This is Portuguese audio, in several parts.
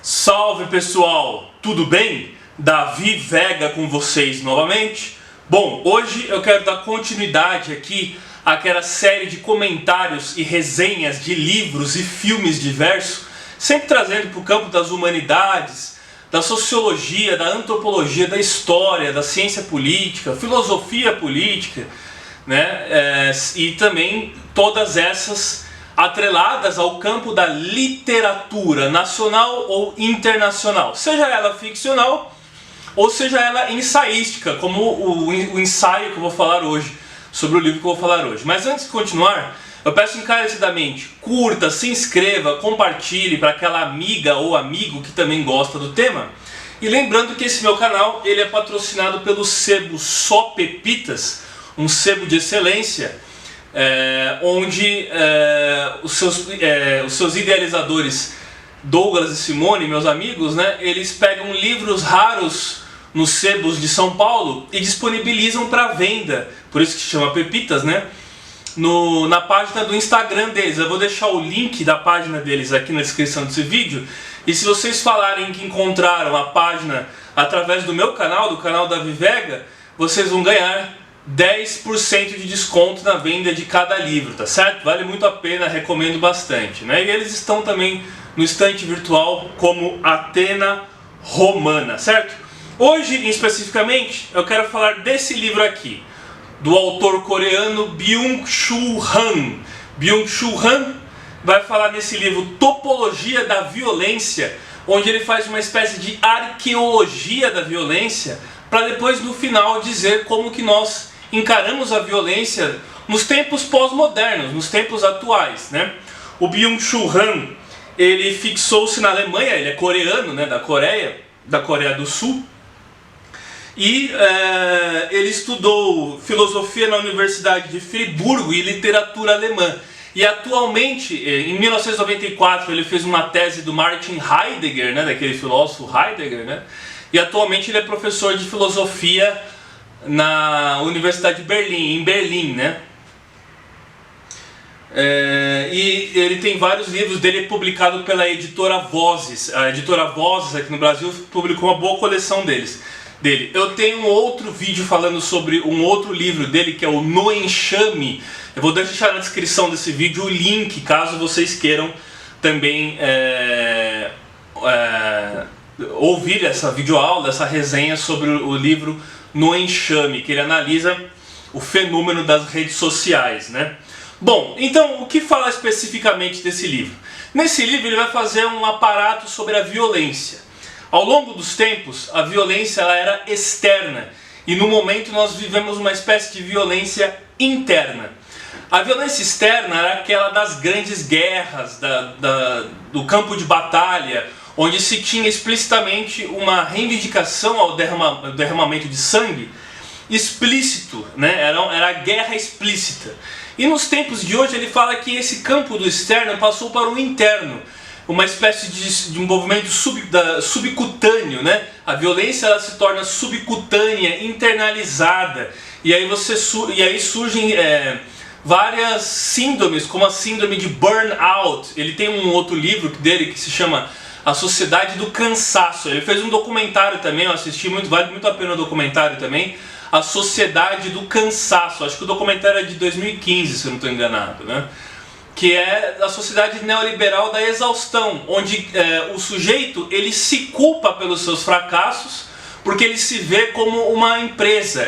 Salve pessoal, tudo bem? Davi Vega com vocês novamente. Bom, hoje eu quero dar continuidade aqui àquela série de comentários e resenhas de livros e filmes diversos, sempre trazendo para o campo das humanidades, da sociologia, da antropologia, da história, da ciência política, filosofia política, né? E também todas essas atreladas ao campo da literatura nacional ou internacional, seja ela ficcional ou seja ela ensaística, como o ensaio que eu vou falar hoje, sobre o livro que eu vou falar hoje. Mas antes de continuar, eu peço encarecidamente, curta, se inscreva, compartilhe para aquela amiga ou amigo que também gosta do tema. E lembrando que esse meu canal ele é patrocinado pelo sebo Só Pepitas, um sebo de excelência, onde os seus idealizadores Douglas e Simone, meus amigos, né, eles pegam livros raros nos sebos de São Paulo e disponibilizam para venda, por isso que se chama Pepitas, né, na página do Instagram deles. Eu vou deixar o link da página deles aqui na descrição desse vídeo, e se vocês falarem que encontraram a página através do meu canal, do canal Davi Vega, vocês vão ganhar 10% de desconto na venda de cada livro, tá certo? Vale muito a pena, recomendo bastante, né? E eles estão também no estante virtual como Atena Romana, certo? Hoje, especificamente, eu quero falar desse livro aqui, do autor coreano Byung-Chul Han. Byung-Chul Han vai falar nesse livro Topologia da Violência, onde ele faz uma espécie de arqueologia da violência, para depois no final dizer como que nós encaramos a violência nos tempos pós-modernos, nos tempos atuais, né? O Byung-Chul Han, ele fixou-se na Alemanha, ele é coreano, né, da Coreia do Sul, e ele estudou filosofia na Universidade de Friburgo e literatura alemã. E atualmente, em 1994, ele fez uma tese do Martin Heidegger, né, daquele filósofo Heidegger, né? E atualmente ele é professor de filosofia na Universidade de Berlim, em Berlim, né? E ele tem vários livros dele publicados pela editora Vozes. A editora Vozes aqui no Brasil publicou uma boa coleção dele. Eu tenho um outro vídeo falando sobre um outro livro dele, que é o No Enxame. Eu vou deixar na descrição desse vídeo o link, caso vocês queiram também ouvir essa videoaula, essa resenha sobre o livro No Enxame, que ele analisa o fenômeno das redes sociais, né? Bom, então o que fala especificamente desse livro? Nesse livro ele vai fazer um aparato sobre a violência. Ao longo dos tempos, a violência ela era externa, e no momento nós vivemos uma espécie de violência interna. A violência externa era aquela das grandes guerras, do campo de batalha, onde se tinha explicitamente uma reivindicação ao derramamento de sangue explícito, né? Era a guerra explícita. E nos tempos de hoje ele fala que esse campo do externo passou para o interno, uma espécie de envolvimento subcutâneo, né? A violência ela se torna subcutânea, internalizada, e aí surgem várias síndromes, como a síndrome de burnout. Ele tem um outro livro dele que se chama A Sociedade do Cansaço. Ele fez um documentário também, eu assisti, vale muito a pena o documentário também, A Sociedade do Cansaço. Acho que o documentário é de 2015, se eu não estou enganado, né? Que é a sociedade neoliberal da exaustão, onde o sujeito ele se culpa pelos seus fracassos, porque ele se vê como uma empresa.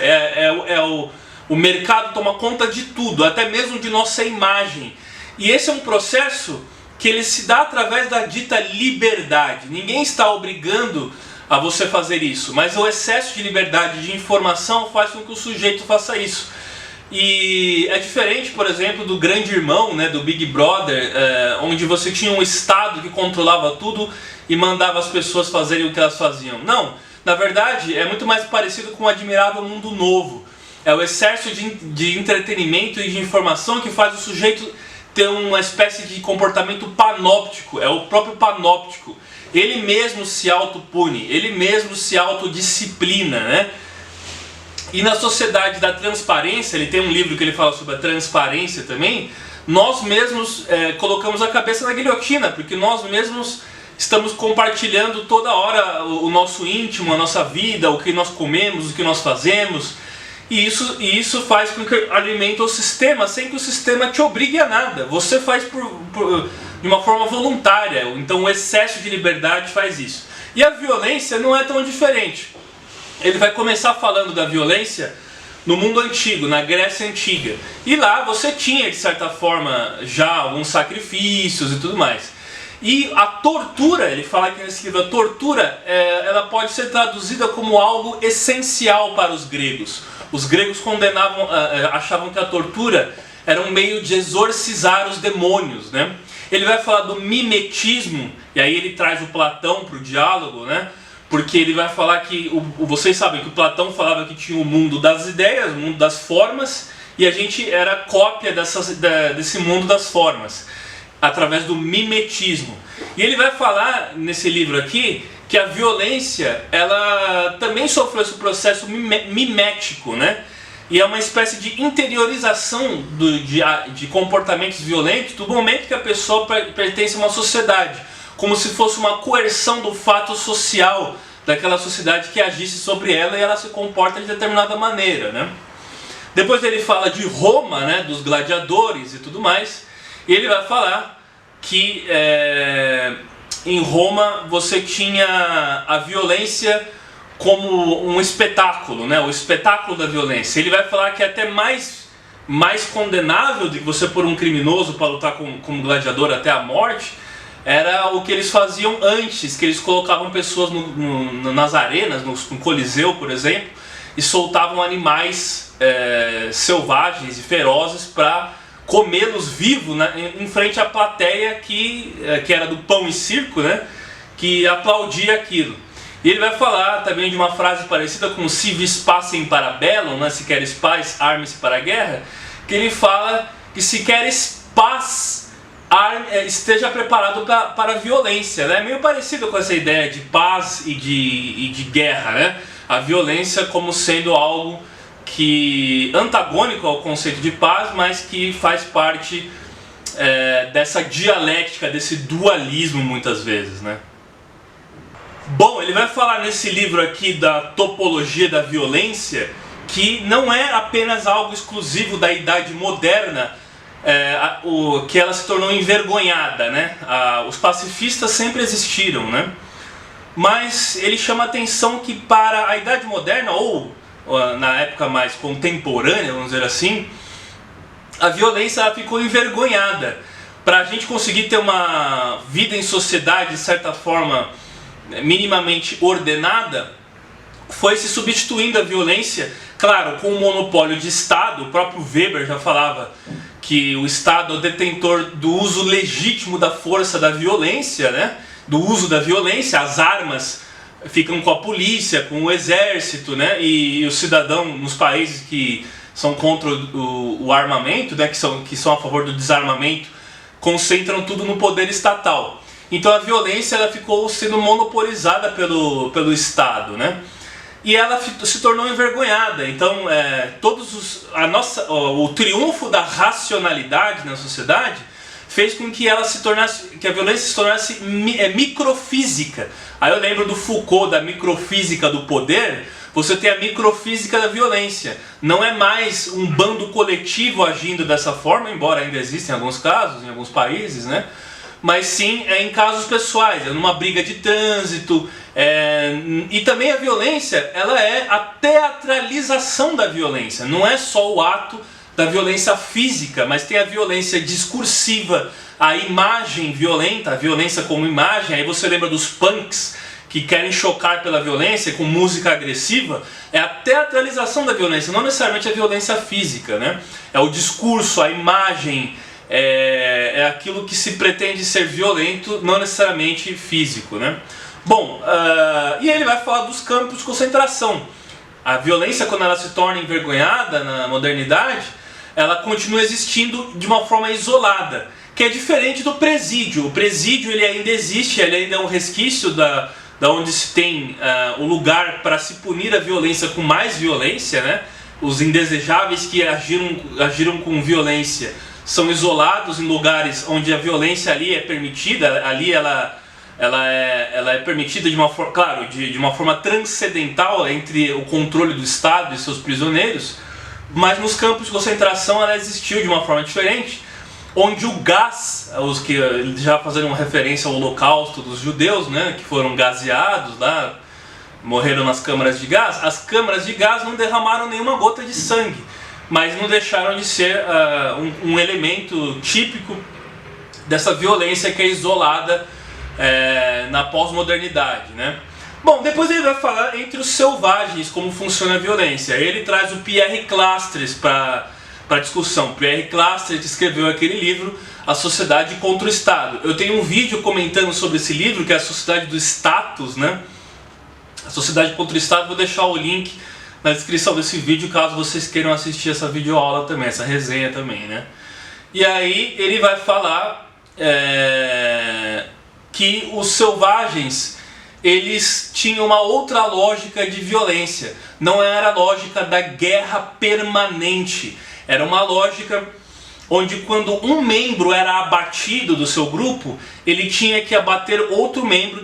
O mercado toma conta de tudo, até mesmo de nossa imagem. E esse é um processo que ele se dá através da dita liberdade. Ninguém está obrigando a você fazer isso, mas o excesso de liberdade de informação faz com que o sujeito faça isso. E é diferente, por exemplo, do Grande Irmão, né, do Big Brother, onde você tinha um Estado que controlava tudo e mandava as pessoas fazerem o que elas faziam. Não, na verdade é muito mais parecido com o Admirável Mundo Novo. É o excesso de entretenimento e de informação que faz o sujeito ter uma espécie de comportamento panóptico, é o próprio panóptico. Ele mesmo se autopune, ele mesmo se autodisciplina, né? E na sociedade da transparência, ele tem um livro que ele fala sobre a transparência também, nós mesmos colocamos a cabeça na guilhotina, porque nós mesmos estamos compartilhando toda hora o nosso íntimo, a nossa vida, o que nós comemos, o que nós fazemos. E isso faz com que alimenta o sistema, sem que o sistema te obrigue a nada. Você faz de uma forma voluntária, então o excesso de liberdade faz isso. E a violência não é tão diferente. Ele vai começar falando da violência no mundo antigo, na Grécia Antiga. E lá você tinha, de certa forma, já alguns sacrifícios e tudo mais. E a tortura, ele fala aqui nesse livro, a tortura, ela pode ser traduzida como algo essencial para os gregos. Os gregos achavam que a tortura era um meio de exorcizar os demônios, né? Ele vai falar do mimetismo, e aí ele traz o Platão para o diálogo, né? Porque ele vai falar que, vocês sabem que o Platão falava que tinha o mundo das ideias, o mundo das formas, e a gente era cópia desse mundo das formas, através do mimetismo. E ele vai falar nesse livro aqui que a violência, ela também sofreu esse processo mimético, né? E é uma espécie de interiorização de comportamentos violentos do momento que a pessoa pertence a uma sociedade, como se fosse uma coerção do fato social daquela sociedade que agisse sobre ela e ela se comporta de determinada maneira, né? Depois ele fala de Roma, né, dos gladiadores e tudo mais, e ele vai falar que em Roma você tinha a violência como um espetáculo, né? O espetáculo da violência. Ele vai falar que é até mais condenável do que você pôr um criminoso para lutar como gladiador até a morte, era o que eles faziam antes, que eles colocavam pessoas nas arenas, no Coliseu, por exemplo, e soltavam animais selvagens e ferozes para comê-los vivos, né, em frente à plateia que era do pão e circo, né, que aplaudia aquilo. E ele vai falar também de uma frase parecida com "si vis pacem para bellum", né, se queres paz, arme-se para a guerra, que ele fala que se queres paz, esteja preparado para a violência, né? Meio parecido com essa ideia de paz e de guerra, né? A violência como sendo algo que antagônico ao conceito de paz, mas que faz parte dessa dialética, desse dualismo muitas vezes, né? Bom, ele vai falar nesse livro aqui da topologia da violência, que não é apenas algo exclusivo da Idade Moderna, que ela se tornou envergonhada, né? Os pacifistas sempre existiram, né? Mas ele chama a atenção que para a Idade Moderna, ou na época mais contemporânea, vamos dizer assim, a violência ela ficou envergonhada. Para a gente conseguir ter uma vida em sociedade, de certa forma, minimamente ordenada, foi se substituindo a violência, claro, com o monopólio de Estado. O próprio Weber já falava que o Estado é o detentor do uso legítimo da força da violência, né? Do uso da violência, as armas ficam com a polícia, com o exército, né? E o cidadão nos países que são contra o armamento, né? que são a favor do desarmamento, concentram tudo no poder estatal. Então a violência ela ficou sendo monopolizada pelo Estado, né? E ela se tornou envergonhada. Então o triunfo da racionalidade na sociedade fez com que a violência se tornasse microfísica. Aí eu lembro do Foucault, da microfísica do poder. Você tem a microfísica da violência. Não é mais um bando coletivo agindo dessa forma, embora ainda existem em alguns casos, em alguns países, né? Mas sim em casos pessoais, numa briga de trânsito. E também a violência, ela é a teatralização da violência. Não é só o ato da violência física, mas tem a violência discursiva, a imagem violenta, a violência como imagem. Aí você lembra dos punks que querem chocar pela violência com música agressiva. É a teatralização da violência, não necessariamente a violência física, né? É o discurso, a imagem, é aquilo que se pretende ser violento, não necessariamente físico, né? Bom, e ele vai falar dos campos de concentração. A violência, quando ela se torna envergonhada na modernidade, ela continua existindo de uma forma isolada, que é diferente do presídio. O presídio ele ainda existe, ele ainda é um resquício da onde se tem o lugar para se punir a violência com mais violência, né? Os indesejáveis que agiram com violência são isolados em lugares onde a violência ali é permitida, ali ela ela é permitida de uma forma, claro, de uma forma transcendental entre o controle do Estado e seus prisioneiros, mas nos campos de concentração ela existiu de uma forma diferente, onde o gás, os que já fazendo uma referência ao holocausto dos judeus, né, que foram gaseados lá, morreram nas câmaras de gás, as câmaras de gás não derramaram nenhuma gota de sangue, mas não deixaram de ser um elemento típico dessa violência que é isolada na pós-modernidade, né? Bom, depois ele vai falar entre os selvagens como funciona a violência. Ele traz o Pierre Clastres para discussão. Pierre Clastres escreveu aquele livro, A Sociedade contra o Estado. Eu tenho um vídeo comentando sobre esse livro, que é A Sociedade do Status, né? A Sociedade contra o Estado. Vou deixar o link na descrição desse vídeo, caso vocês queiram assistir essa videoaula também, essa resenha também, né? E aí ele vai falar que os selvagens, eles tinham uma outra lógica de violência. Não era a lógica da guerra permanente. Era uma lógica onde quando um membro era abatido do seu grupo, ele tinha que abater outro membro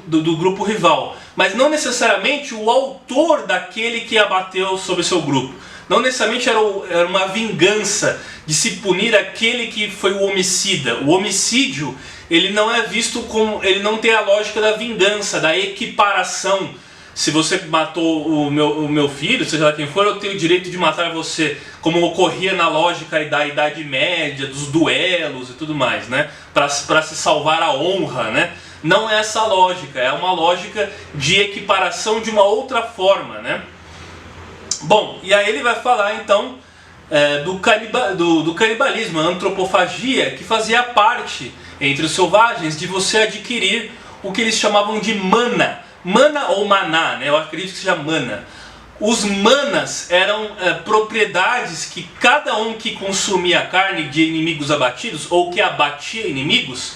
do grupo rival. Mas não necessariamente o autor daquele que abateu sobre o seu grupo. Não necessariamente era uma vingança de se punir aquele que foi o homicida. O homicídio, ele não é visto como, ele não tem a lógica da vingança, da equiparação. Se você matou o meu filho, seja lá quem for, eu tenho o direito de matar você, como ocorria na lógica da Idade Média, dos duelos e tudo mais, né? Para se salvar a honra, né? Não é essa lógica, é uma lógica de equiparação de uma outra forma, né? Bom, e aí ele vai falar então do canibalismo, a antropofagia, que fazia parte entre os selvagens de você adquirir o que eles chamavam de mana. Mana ou maná, né? Eu acredito que seja mana. Os manas eram propriedades que cada um que consumia carne de inimigos abatidos, ou que abatia inimigos,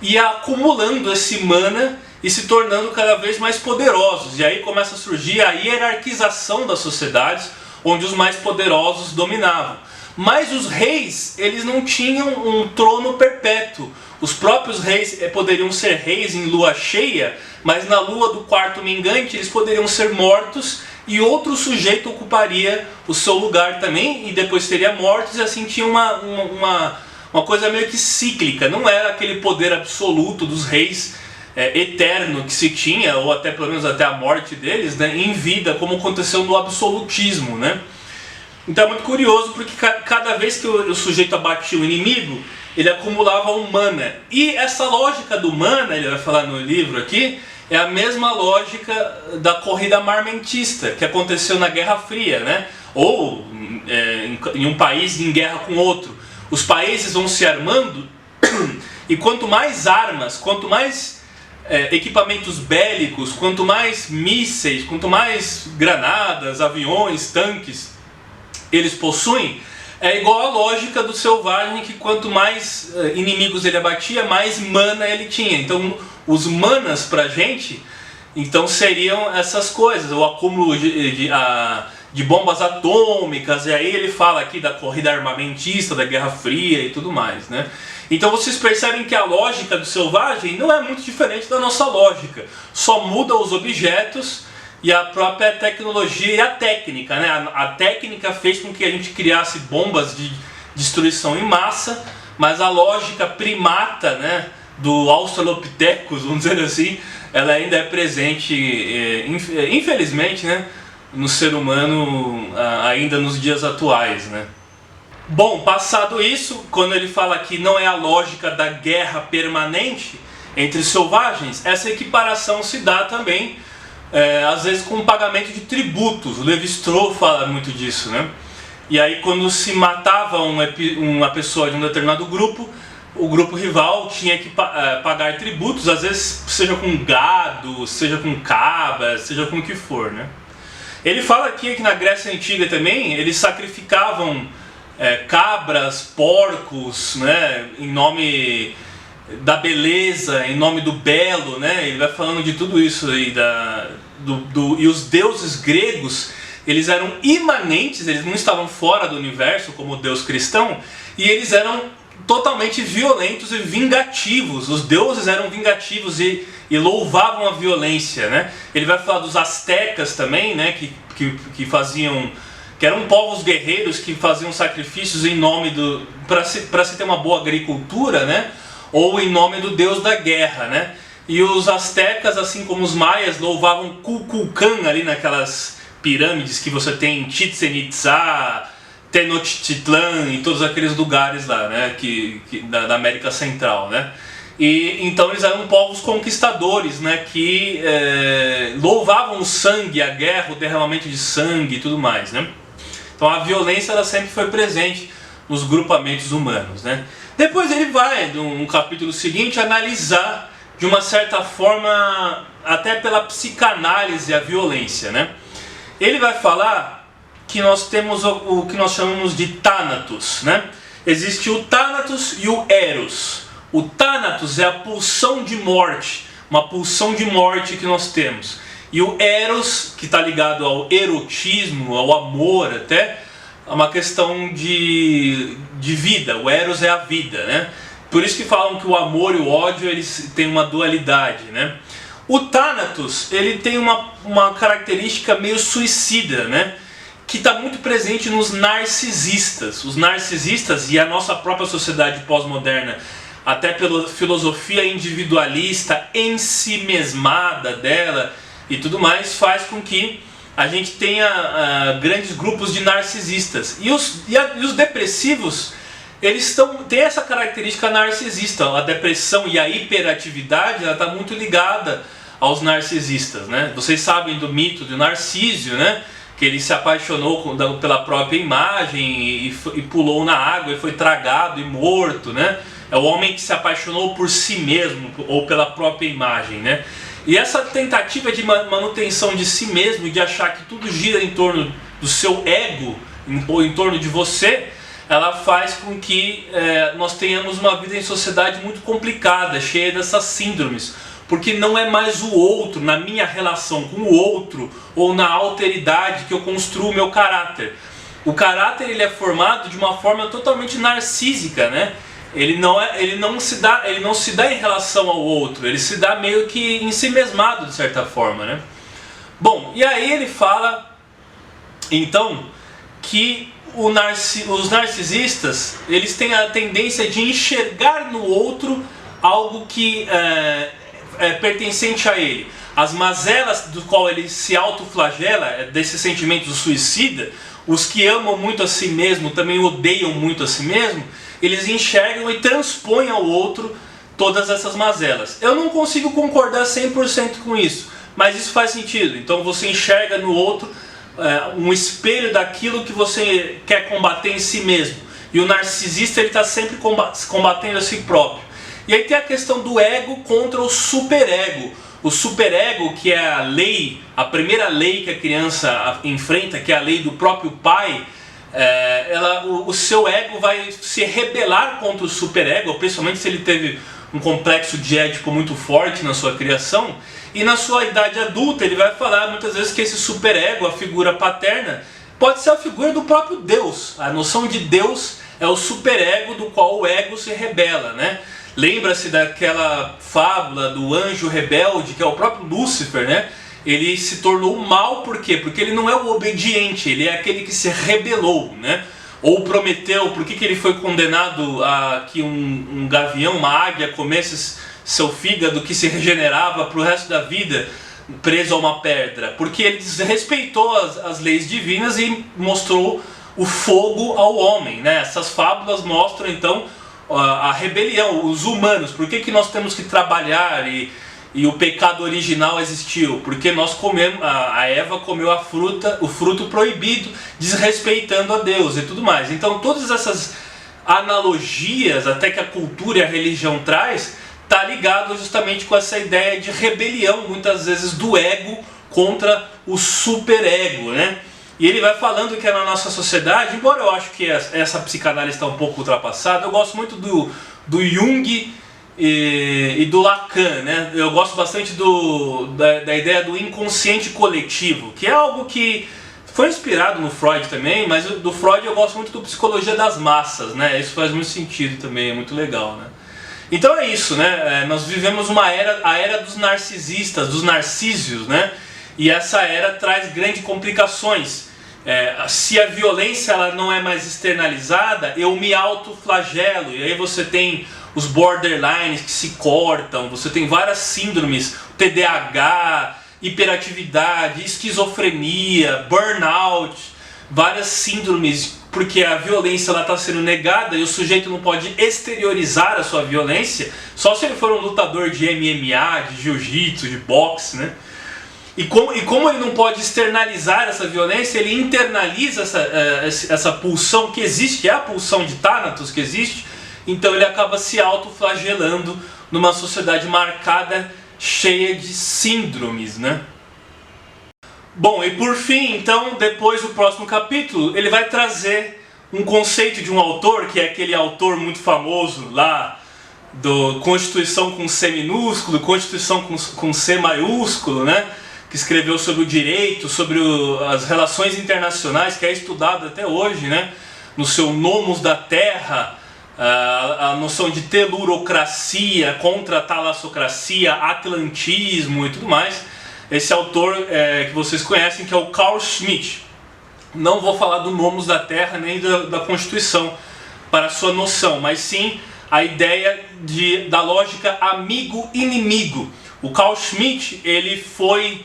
ia acumulando esse mana e se tornando cada vez mais poderosos. E aí começa a surgir a hierarquização das sociedades, onde os mais poderosos dominavam. Mas os reis, eles não tinham um trono perpétuo. Os próprios reis poderiam ser reis em lua cheia, mas na lua do quarto mingante eles poderiam ser mortos e outro sujeito ocuparia o seu lugar também, e depois teria mortos, e assim tinha uma coisa meio que cíclica. Não era aquele poder absoluto dos reis eterno que se tinha, ou até pelo menos até a morte deles, né, em vida, como aconteceu no absolutismo, né? Então é muito curioso, porque cada vez que o sujeito abatia o inimigo, ele acumulava um mana. E essa lógica do mana, ele vai falar no livro aqui, é a mesma lógica da corrida armamentista que aconteceu na Guerra Fria, né? Ou em um país em guerra com outro. Os países vão se armando e quanto mais armas, quanto mais equipamentos bélicos, quanto mais mísseis, quanto mais granadas, aviões, tanques eles possuem, é igual a lógica do selvagem, que quanto mais inimigos ele abatia, mais mana ele tinha. Então os manas pra gente então seriam essas coisas, o acúmulo de bombas atômicas. E aí ele fala aqui da corrida armamentista, da Guerra Fria e tudo mais, né? Então vocês percebem que a lógica do selvagem não é muito diferente da nossa lógica, só muda os objetos e a própria tecnologia e a técnica, né? A técnica fez com que a gente criasse bombas de destruição em massa, mas a lógica primata, né, do Australopithecus, vamos dizer assim, ela ainda é presente, infelizmente, né, no ser humano ainda nos dias atuais, né? Bom, passado isso, quando ele fala que não é a lógica da guerra permanente entre os selvagens, essa equiparação se dá também às vezes com o pagamento de tributos. O Levi-Strauss fala muito disso, né? E aí quando se matava uma pessoa de um determinado grupo, o grupo rival tinha que pagar tributos, às vezes seja com gado, seja com cabras, seja com o que for, né? Ele fala aqui que na Grécia Antiga também eles sacrificavam cabras, porcos, né, em nome da beleza, em nome do belo, né? Ele vai falando de tudo isso aí, e os deuses gregos, eles eram imanentes, eles não estavam fora do universo como o deus cristão, e eles eram totalmente violentos e vingativos. Os deuses eram vingativos e e louvavam a violência, né? Ele vai falar dos astecas também, né? Que faziam, que eram povos guerreiros que faziam sacrifícios em nome do, para se ter uma boa agricultura, né? Ou em nome do deus da guerra, né? E os astecas, assim como os maias, louvavam Kukulkan ali naquelas pirâmides que você tem em Chichén Itzá, Tenochtitlan e todos aqueles lugares lá, né? Da América Central, né? E então eles eram povos conquistadores, né? Que louvavam o sangue, a guerra, o derramamento de sangue e tudo mais, né? Então a violência ela sempre foi presente nos grupamentos humanos, né? Depois ele vai, no capítulo seguinte, analisar de uma certa forma, até pela psicanálise, a violência, né? Ele vai falar que nós temos o que nós chamamos de Thanatos, né? Existe o Thanatos e o Eros. O Thanatos é a pulsão de morte, uma pulsão de morte que nós temos. E o Eros, que está ligado ao erotismo, ao amor até, é uma questão de vida. O Eros é a vida, né? Por isso que falam que o amor e o ódio eles têm uma dualidade, né? O Thanatos, ele tem uma característica meio suicida, né? Que está muito presente nos narcisistas. Os narcisistas e a nossa própria sociedade pós-moderna, até pela filosofia individualista, ensimesmada dela e tudo mais, faz com que a gente tenha grandes grupos de narcisistas. E os depressivos, eles têm essa característica narcisista. A depressão e a hiperatividade está muito ligada aos narcisistas, né? Vocês sabem do mito do Narcísio, né? Que ele se apaixonou pela própria imagem e pulou na água e foi tragado e morto, né? É o homem que se apaixonou por si mesmo ou pela própria imagem, né? E essa tentativa de manutenção de si mesmo, de achar que tudo gira em torno do seu ego ou em torno de você, ela faz com que nós tenhamos uma vida em sociedade muito complicada, cheia dessas síndromes. Porque não é mais o outro, na minha relação com o outro, ou na alteridade que eu construo o meu caráter. O caráter ele é formado de uma forma totalmente narcísica, né? Ele não se dá em relação ao outro, ele se dá meio que em si mesmado, de certa forma, né? Bom, e aí ele fala, então, que os narcisistas, eles têm a tendência de enxergar no outro algo que é pertencente a ele. As mazelas do qual ele se autoflagela, desses sentimentos suicida, os que amam muito a si mesmo também odeiam muito a si mesmo, eles enxergam e transpõem ao outro todas essas mazelas. Eu não consigo concordar 100% com isso, mas isso faz sentido. Então você enxerga no outro um espelho daquilo que você quer combater em si mesmo. E o narcisista está sempre combatendo a si próprio. E aí tem a questão do ego contra o superego. O superego, que é a lei, a primeira lei que a criança enfrenta, que é a lei do próprio pai, o seu ego vai se rebelar contra o superego, principalmente se ele teve um complexo de Édipo muito forte na sua criação. E na sua idade adulta ele vai falar muitas vezes que esse superego, a figura paterna, pode ser a figura do próprio Deus. A noção de Deus é o superego do qual o ego se rebela, né? Lembra-se daquela fábula do anjo rebelde, que é o próprio Lúcifer, né? Ele se tornou mal, por quê? Porque ele não é o obediente, ele é aquele que se rebelou, né? Ou Prometeu, por que ele foi condenado a que um gavião, uma águia, comesse seu fígado que se regenerava para o resto da vida preso a uma pedra? Porque ele desrespeitou as leis divinas e mostrou o fogo ao homem, né? Essas fábulas mostram então a rebelião, os humanos. Por que nós temos que trabalhar e o pecado original existiu? Porque nós comemos, a Eva comeu o fruto proibido, desrespeitando a Deus e tudo mais. Então todas essas analogias, até que a cultura e a religião traz, está ligado justamente com essa ideia de rebelião, muitas vezes do ego contra o superego, né? E ele vai falando que na nossa sociedade, embora eu acho que essa psicanálise está um pouco ultrapassada, eu gosto muito do Jung e do Lacan, né? Eu gosto bastante da ideia do inconsciente coletivo, que é algo que foi inspirado no Freud também, mas do Freud eu gosto muito do Psicologia das Massas, né? Isso faz muito sentido também, é muito legal, né? Então é isso, né? Nós vivemos a era dos narcisistas, dos narcísios, né? E essa era traz grandes complicações. Se a violência ela não é mais externalizada, eu me autoflagelo. E aí você tem os borderlines que se cortam, você tem várias síndromes, TDAH, hiperatividade, esquizofrenia, burnout, várias síndromes, porque a violência está sendo negada e o sujeito não pode exteriorizar a sua violência, só se ele for um lutador de MMA, de jiu-jitsu, de boxe, né? E como ele não pode externalizar essa violência, ele internaliza essa pulsão que existe, que é a pulsão de Thanatos que existe, então ele acaba se autoflagelando numa sociedade marcada, cheia de síndromes, né? Bom, e por fim, então, depois do próximo capítulo, ele vai trazer um conceito de um autor, que é aquele autor muito famoso lá, do Constituição com C minúsculo, Constituição com C maiúsculo, né? Que escreveu sobre o direito, sobre as relações internacionais, que é estudado até hoje, né? No seu Nomos da Terra, a noção de telurocracia contra a talassocracia, atlantismo e tudo mais. Esse autor que vocês conhecem, que é o Carl Schmitt. Não vou falar do Nomos da Terra nem da Constituição para a sua noção, mas sim a ideia da lógica amigo-inimigo. O Carl Schmitt, ele foi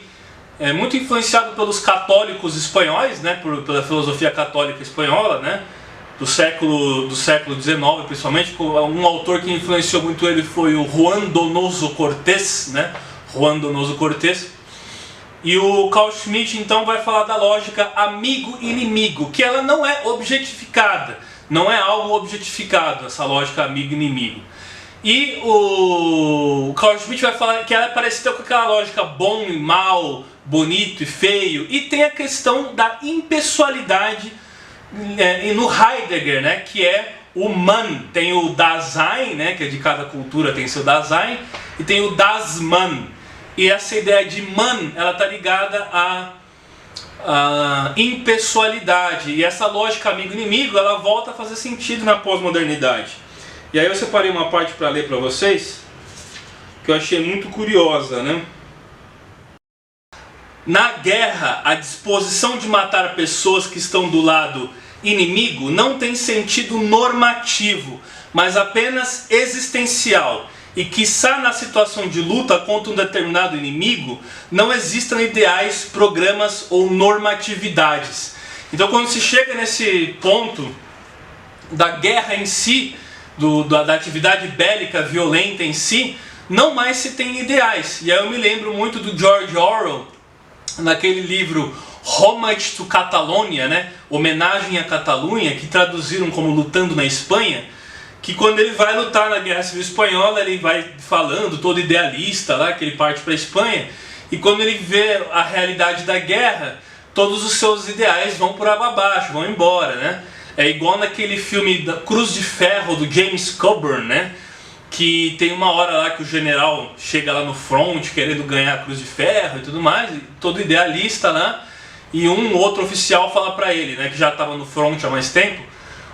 muito influenciado pelos católicos espanhóis, né, pela filosofia católica espanhola, né, do século XIX, principalmente. Um autor que influenciou muito ele foi o Juan Donoso Cortés, né, Juan Donoso Cortés. E o Carl Schmitt então vai falar da lógica amigo-inimigo, que ela não é objetificada, não é algo objetificado, essa lógica amigo-inimigo. E o Carl Schmitt vai falar que ela é parecida com aquela lógica bom e mal, bonito e feio, e tem a questão da impessoalidade no Heidegger, né, que é o Man. Tem o Dasein, né, que é de cada cultura tem seu Dasein, e tem o Das Man. E essa ideia de Man, ela está ligada à impessoalidade, e essa lógica amigo-inimigo, ela volta a fazer sentido na pós-modernidade. E aí eu separei uma parte para ler para vocês, que eu achei muito curiosa, né? Na guerra, a disposição de matar pessoas que estão do lado inimigo não tem sentido normativo, mas apenas existencial. E quiçá na situação de luta contra um determinado inimigo, não existam ideais, programas ou normatividades. Então quando se chega nesse ponto da guerra em si, da atividade bélica violenta em si, não mais se tem ideais. E aí eu me lembro muito do George Orwell, naquele livro Homage to Catalonia, né? Homenagem à Catalunha, que traduziram como Lutando na Espanha, que quando ele vai lutar na Guerra Civil Espanhola, ele vai falando, todo idealista lá, que ele parte para a Espanha, e quando ele vê a realidade da guerra, todos os seus ideais vão por água abaixo, vão embora, né? É igual naquele filme da Cruz de Ferro, do James Coburn, né? Que tem uma hora lá que o general chega lá no front querendo ganhar a Cruz de Ferro e tudo mais, todo idealista lá, e um outro oficial fala para ele, né, que já estava no front há mais tempo: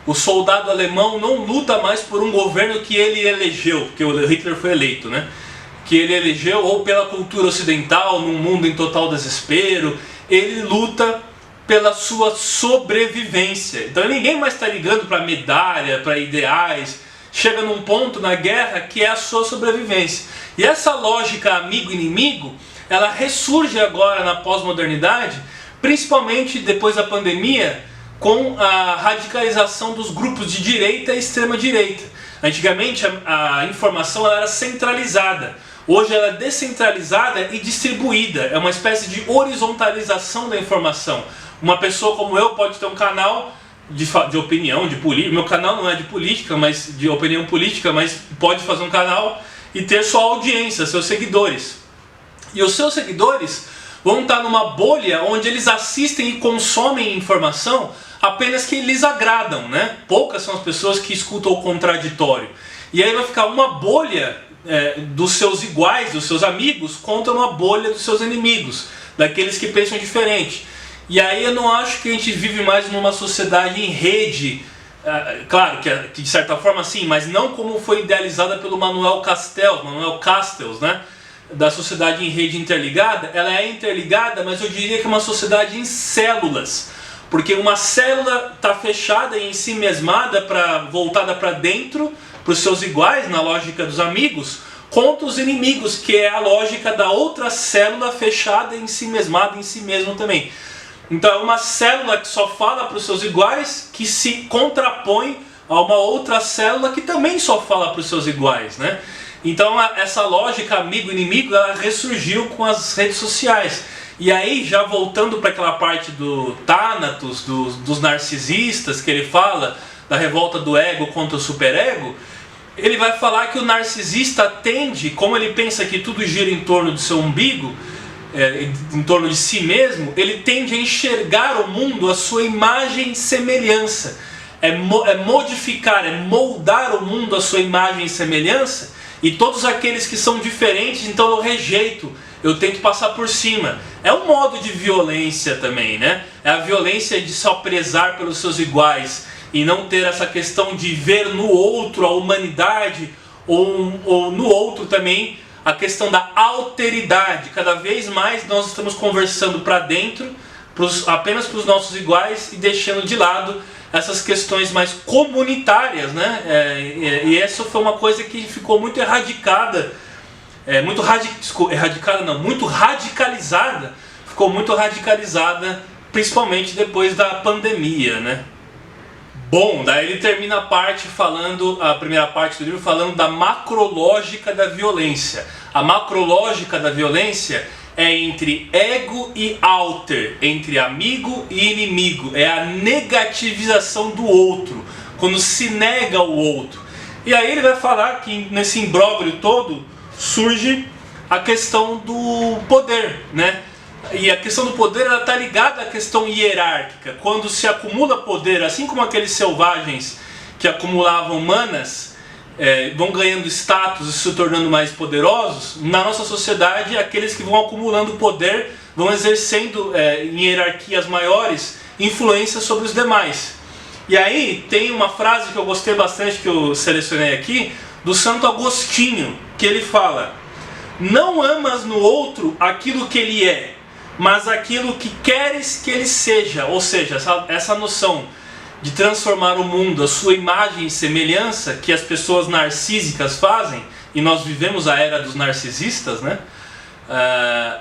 o soldado alemão não luta mais por um governo que ele elegeu, porque o Hitler foi eleito, né? Que ele elegeu, ou pela cultura ocidental, num mundo em total desespero. Ele luta pela sua sobrevivência. Então ninguém mais está ligando para medalha, para ideais. Chega num ponto na guerra que é a sua sobrevivência. E essa lógica amigo-inimigo, ela ressurge agora na pós-modernidade, principalmente depois da pandemia, com a radicalização dos grupos de direita e extrema-direita. Antigamente a informação ela era centralizada, hoje ela é descentralizada e distribuída, é uma espécie de horizontalização da informação. Uma pessoa como eu pode ter um canal de opinião, de política, meu canal não é de política, mas de opinião política, mas pode fazer um canal e ter sua audiência, seus seguidores. E os seus seguidores vão estar numa bolha onde eles assistem e consomem informação apenas que lhes agradam, né? Poucas são as pessoas que escutam o contraditório. E aí vai ficar uma bolha dos seus iguais, dos seus amigos, contra uma bolha dos seus inimigos, daqueles que pensam diferente. E aí eu não acho que a gente vive mais numa sociedade em rede Claro que de certa forma sim, mas não como foi idealizada pelo Manuel Castells, né? Da sociedade em rede interligada. Ela é interligada, mas eu diria que é uma sociedade em células, porque uma célula está fechada e em si mesmada, voltada para dentro, para os seus iguais, na lógica dos amigos, contra os inimigos, que é a lógica da outra célula fechada em si mesmada, em si mesmo também. Então é uma célula que só fala para os seus iguais, que se contrapõe a uma outra célula que também só fala para os seus iguais, né? Então essa lógica amigo-inimigo, ela ressurgiu com as redes sociais. E aí, já voltando para aquela parte do Thanatos, dos narcisistas, que ele fala da revolta do ego contra o superego, ele vai falar que o narcisista tende, como ele pensa que tudo gira em torno do seu umbigo, em torno de si mesmo, ele tende a enxergar o mundo à sua imagem e semelhança. É modificar, é moldar o mundo à sua imagem e semelhança, e todos aqueles que são diferentes, então eu rejeito, eu tento passar por cima. É um modo de violência também, né? É a violência de só prezar pelos seus iguais e não ter essa questão de ver no outro a humanidade, ou no outro também a questão da alteridade. Cada vez mais nós estamos conversando para dentro, apenas para os nossos iguais, e deixando de lado essas questões mais comunitárias, né? E essa foi uma coisa que ficou muito erradicada, muito radicalizada, ficou muito radicalizada, principalmente depois da pandemia, né? Bom, daí ele termina a primeira parte do livro falando da macrológica da violência. A macrológica da violência é entre ego e alter, entre amigo e inimigo. É a negativização do outro, quando se nega o outro. E aí ele vai falar que nesse imbróglio todo surge a questão do poder, né? E a questão do poder está ligada à questão hierárquica. Quando se acumula poder, assim como aqueles selvagens que acumulavam manas, vão ganhando status e se tornando mais poderosos, na nossa sociedade, aqueles que vão acumulando poder vão exercendo em hierarquias maiores influência sobre os demais. E aí tem uma frase que eu gostei bastante, que eu selecionei aqui, do Santo Agostinho, que ele fala: não amas no outro aquilo que ele é, mas aquilo que queres que ele seja. Ou seja, essa noção de transformar o mundo à sua imagem e semelhança, que as pessoas narcísicas fazem, e nós vivemos a era dos narcisistas, né?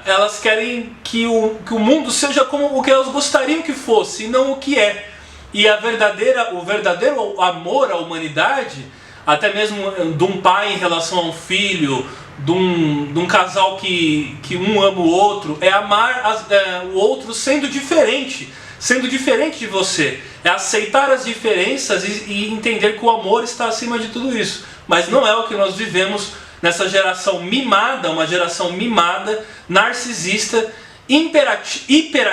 Elas querem que o mundo seja como o que elas gostariam que fosse, e não o que é. E o verdadeiro amor à humanidade, até mesmo de um pai em relação a um filho, de um casal que um ama o outro, é amar o outro sendo diferente de você. É aceitar as diferenças e entender que o amor está acima de tudo isso. Mas não é o que nós vivemos nessa geração mimada, uma geração mimada, narcisista, imperativa,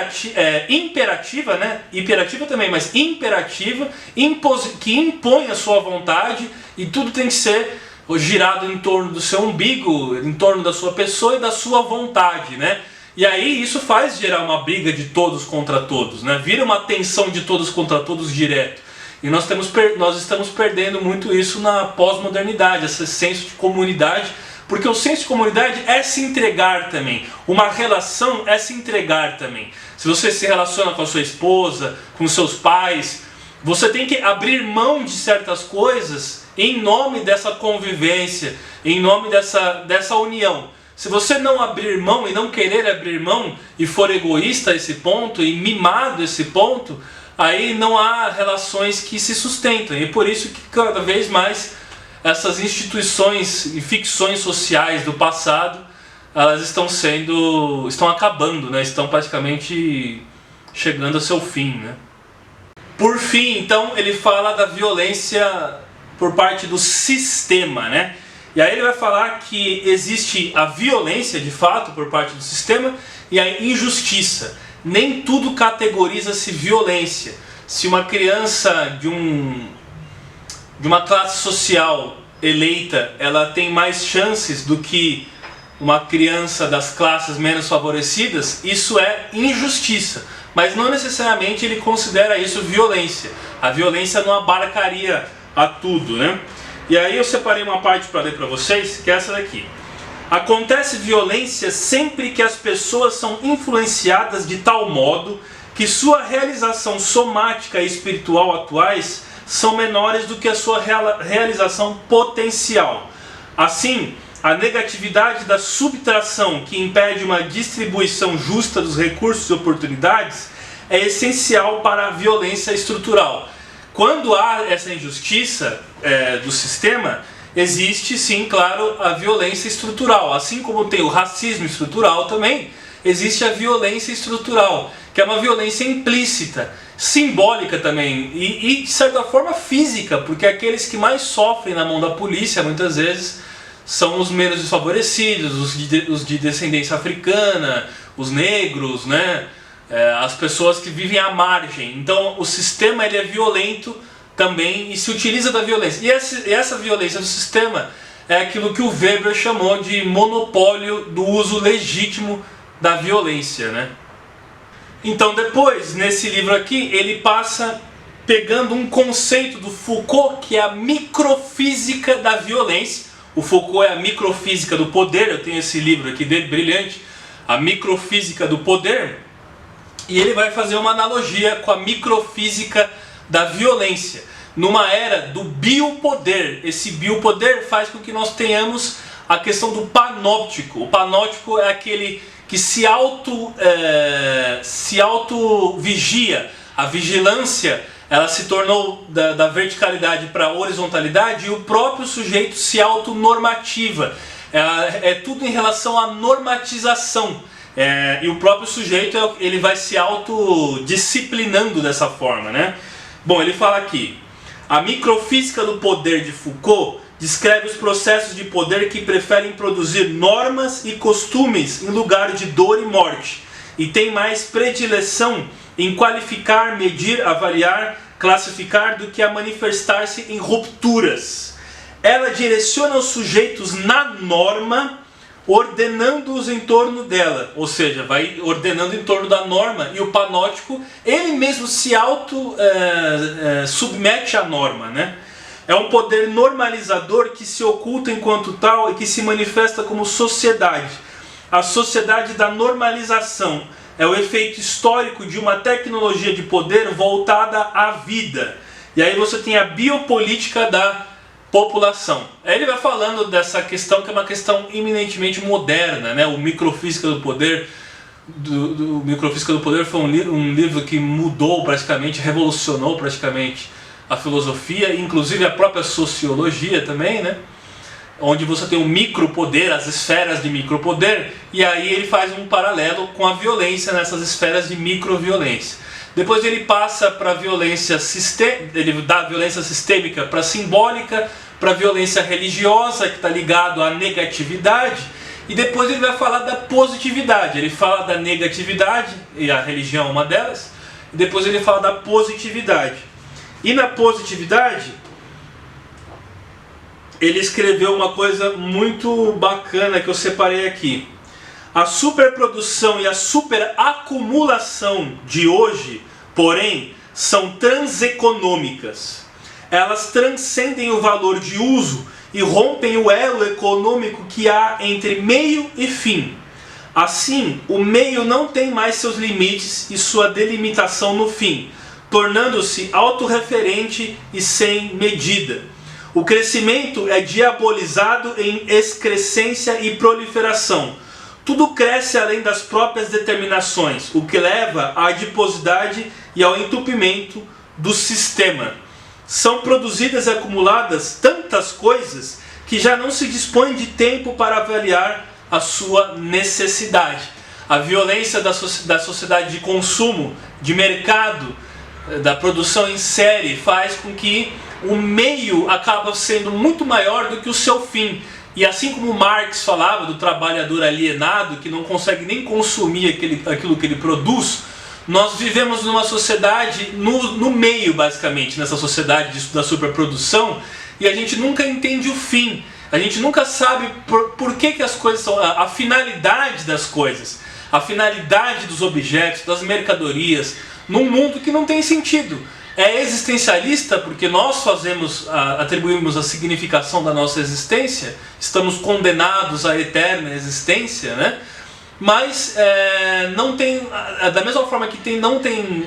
né? Hiperativa também, mas imperativa, que impõe a sua vontade, e tudo tem que ser girado em torno do seu umbigo, em torno da sua pessoa e da sua vontade, né? E aí isso faz gerar uma briga de todos contra todos, né? Vira uma tensão de todos contra todos direto. E nós estamos perdendo muito isso na pós-modernidade, esse senso de comunidade, porque o senso de comunidade é se entregar também. Uma relação é se entregar também. Se você se relaciona com a sua esposa, com seus pais, você tem que abrir mão de certas coisas em nome dessa convivência, em nome dessa união. Se você não abrir mão e não querer abrir mão, e for egoísta a esse ponto, e mimado a esse ponto, aí não há relações que se sustentam. E por isso que cada vez mais essas instituições e ficções sociais do passado, elas estão acabando, né? Estão praticamente chegando ao seu fim, né? Por fim, então, ele fala da violência por parte do sistema, né? E aí ele vai falar que existe a violência, de fato, por parte do sistema, e a injustiça. Nem tudo categoriza-se violência. Se uma criança de uma classe social eleita, ela tem mais chances do que uma criança das classes menos favorecidas, isso é injustiça. Mas não necessariamente ele considera isso violência. A violência não abarcaria a tudo, né? E aí eu separei uma parte para ler para vocês, que é essa daqui. Acontece violência sempre que as pessoas são influenciadas de tal modo que sua realização somática e espiritual atuais são menores do que a sua realização potencial. Assim, a negatividade da subtração, que impede uma distribuição justa dos recursos e oportunidades, é essencial para a violência estrutural. Quando há essa injustiça do sistema, existe sim, claro, a violência estrutural. Assim como tem o racismo estrutural também, existe a violência estrutural, que é uma violência implícita, simbólica também, e de certa forma física, porque aqueles que mais sofrem na mão da polícia, muitas vezes, são os menos desfavorecidos, os de descendência africana, os negros, né? As pessoas que vivem à margem. Então o sistema ele é violento também e se utiliza da violência. E essa violência do sistema é aquilo que o Weber chamou de monopólio do uso legítimo da violência, né? Então depois, nesse livro aqui, ele passa pegando um conceito do Foucault, que é a microfísica da violência. O Foucault é a microfísica do poder. Eu tenho esse livro aqui dele, brilhante, a microfísica do poder. E ele vai fazer uma analogia com a microfísica da violência, numa era do biopoder. Esse biopoder faz com que nós tenhamos a questão do panóptico. O panóptico é aquele que se auto-vigia. A vigilância, ela se tornou da verticalidade para a horizontalidade e o próprio sujeito se autonormativa. É tudo em relação à normatização. E o próprio sujeito ele vai se autodisciplinando dessa forma, né? Bom, ele fala aqui: a microfísica do poder de Foucault descreve os processos de poder que preferem produzir normas e costumes em lugar de dor e morte, e tem mais predileção em qualificar, medir, avaliar, classificar do que a manifestar-se em rupturas. Ela direciona os sujeitos na norma, ordenando-os em torno dela, ou seja, vai ordenando em torno da norma, e o panóptico, ele mesmo se submete à norma, né? É um poder normalizador que se oculta enquanto tal e que se manifesta como sociedade. A sociedade da normalização é o efeito histórico de uma tecnologia de poder voltada à vida. E aí você tem a biopolítica da população. Aí ele vai falando dessa questão que é uma questão eminentemente moderna, né? O Microfísica do Poder, do Microfísica do Poder foi um livro que mudou praticamente, revolucionou praticamente a filosofia, inclusive a própria sociologia também, né? Onde você tem o micropoder, as esferas de micropoder, e aí ele faz um paralelo com a violência nessas esferas de microviolência. Depois ele passa para a violência sistêmica, ele dá a violência sistêmica para a simbólica, para a violência religiosa, que está ligado à negatividade, e depois ele vai falar da positividade. Ele fala da negatividade, e a religião é uma delas, e depois ele fala da positividade. E na positividade, ele escreveu uma coisa muito bacana que eu separei aqui. A superprodução e a superacumulação de hoje, porém, são transeconômicas. Elas transcendem o valor de uso e rompem o elo econômico que há entre meio e fim. Assim, o meio não tem mais seus limites e sua delimitação no fim, tornando-se autorreferente e sem medida. O crescimento é diabolizado em excrescência e proliferação. Tudo cresce além das próprias determinações, o que leva à adiposidade e ao entupimento do sistema. São produzidas e acumuladas tantas coisas que já não se dispõe de tempo para avaliar a sua necessidade. A violência da sociedade de consumo, de mercado, da produção em série, faz com que o meio acaba sendo muito maior do que o seu fim. E assim como Marx falava do trabalhador alienado, que não consegue nem consumir aquilo que ele produz, nós vivemos numa sociedade, no meio basicamente, nessa sociedade da superprodução, e a gente nunca entende o fim. A gente nunca sabe por que as coisas são, a finalidade das coisas, a finalidade dos objetos, das mercadorias, num mundo que não tem sentido. É existencialista porque nós atribuímos a significação da nossa existência, estamos condenados à eterna existência, né? Mas não tem, da mesma forma que não tem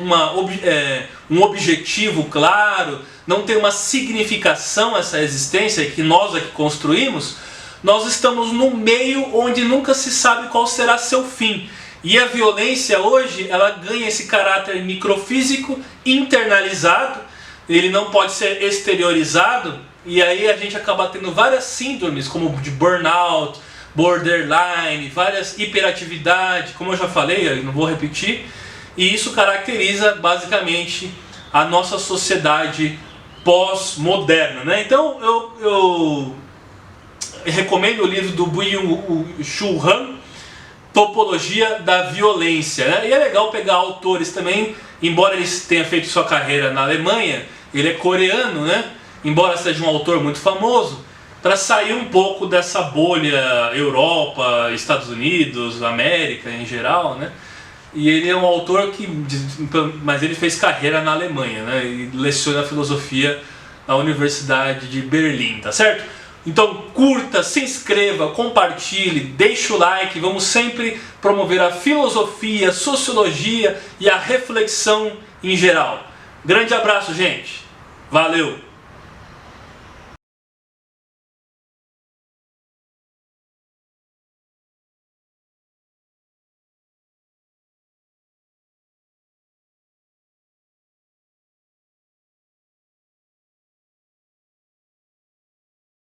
um objetivo claro, não tem uma significação essa existência que nós aqui construímos, nós estamos num meio onde nunca se sabe qual será seu fim. E a violência hoje, ela ganha esse caráter microfísico, internalizado, ele não pode ser exteriorizado, e aí a gente acaba tendo várias síndromes, como de burnout, borderline, várias hiperatividade, como eu já falei, eu não vou repetir, e isso caracteriza basicamente a nossa sociedade pós-moderna, né? Então eu recomendo o livro do Byung-Chul Han, Topologia da Violência, né? E é legal pegar autores também, embora ele tenha feito sua carreira na Alemanha, ele é coreano, né? Embora seja um autor muito famoso, para sair um pouco dessa bolha Europa, Estados Unidos, América em geral, né? E ele é um autor mas ele fez carreira na Alemanha, né? E leciona filosofia na Universidade de Berlim, tá certo? Então curta, se inscreva, compartilhe, deixe o like, vamos sempre promover a filosofia, a sociologia e a reflexão em geral. Grande abraço, gente. Valeu!